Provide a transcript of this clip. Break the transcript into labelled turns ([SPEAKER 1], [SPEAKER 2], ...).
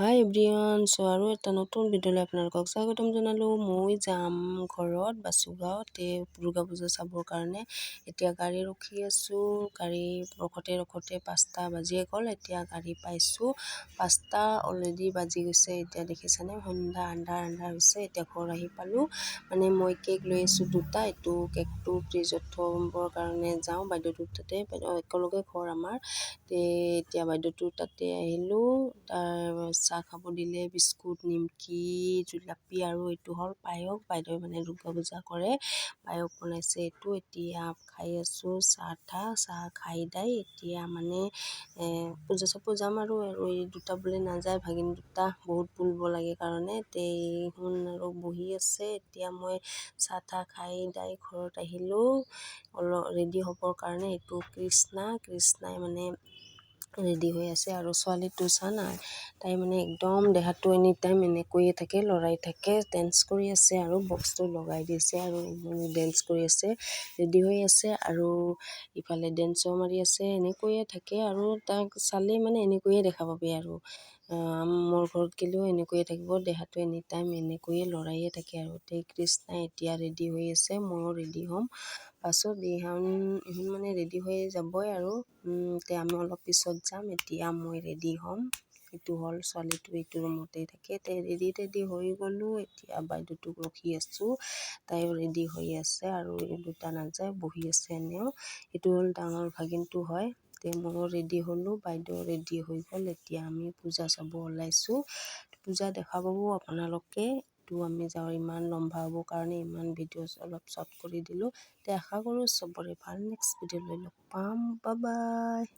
[SPEAKER 1] হাই everyone, আৰু এটা নতুন ভিডিঅ'লৈ আপোনালোকক স্বাগতম জনালোঁ। মই যাম ঘৰত বাচুগাঁৱত দুৰ্গা পূজা চাবৰ কাৰণে। এতিয়া গাড়ী ৰখি আছোঁ। গাড়ী ৰখোতে 5টা বাজিয়ে গ'ল। এতিয়া গাড়ী পাইছোঁ। 5টা অলৰেডি বাজি গৈছে। এতিয়া দেখিছেনে সন্ধ্যা আন্ধাৰ হৈছে। এতিয়া ঘৰ আহি পালোঁ। মানে মই কেক লৈ আছোঁ 2টা। এইটো কেকটো ফ্ৰিজত থ'বৰ কাৰণে যাওঁ বাইদেউটোৰ তাতে। একেলগে ঘৰ আমাৰ। এতিয়া বাইদেউটোৰ তাতে আহিলোঁ। তাৰ চাহ খাব দিলে, বিস্কুট, নিমকি, জুলাপি আৰু এইটো হ'ল পায়স। বাইদেৱে মানে দুৰ্গা পূজা কৰে, পায়স বনাইছে এইটো। এতিয়া খাই আছোঁ চাহ খাই দাই এতিয়া মানে পূজা চাব যাম আৰু এই 2টা বোলে নাযায়, ভাগিন 2টা বহুত বুলিব লাগে কাৰণে শুন আৰু বহি আছে। এতিয়া মই চাহ খাই দাই ঘৰত আহিলোঁ অলপ ৰেডি হ'বৰ কাৰণে। এইটো কৃষ্ণাই মানে ৰেডি হৈ আছে। আৰু ছোৱালীটো চা না, তাই মানে একদম দেহাটো এনি টাইম এনেকৈয়ে থাকে, লৰাই থাকে, ডেন্স কৰি আছে আৰু বক্সটো লগাই দিছে আৰু ডেন্স কৰি আছে, ৰেডি হৈ আছে আৰু ইফালে ডেন্সো মাৰি আছে। এনেকৈয়ে থাকে আৰু তাক চালে মানে এনেকৈয়ে দেখা পাবি আৰু মোৰ ঘৰত গ'লেও এনেকৈয়ে থাকিব, দেহাটো এনি টাইম এনেকৈয়ে লৰাইয়ে থাকে আৰু কৃষ্ণাই এতিয়া ৰেডি হৈ আছে। ময়ো ৰেডি হ'ম পাছত। ইহঁত মানে ৰেডি হৈ যাবই আৰু আমি অলপ পিছত যাম। এতিয়া মই ৰেডি হ'ম। এইটো হ'ল ছোৱালীটো এইটো ৰুমতেই থাকে। ৰেডি হৈ গ'লোঁ। এতিয়া বাইদেউটোক ৰখি আছোঁ, তাইও ৰেডি হৈ আছে আৰু 2টা নাযায়, বহি আছে এনেও। এইটো হ'ল ডাঙৰ ভাগিনটো হয়। ময়ো ৰেডি হ'লোঁ, বাইদেউ ৰেডি হৈ গ'ল। এতিয়া আমি পূজা চাব ওলাইছোঁ। পূজা দেখা পাব আপোনালোকে। আমি যাওঁ, ইমান লম্বা হ'ব কাৰণে ইমান ভিডিঅ' অলপ শ্বৰ্ট কৰি দিলোঁ। আশা কৰোঁ চবৰে ভাল। নেক্সট ভিডিঅ'লৈ লগ পাম। Bye bye.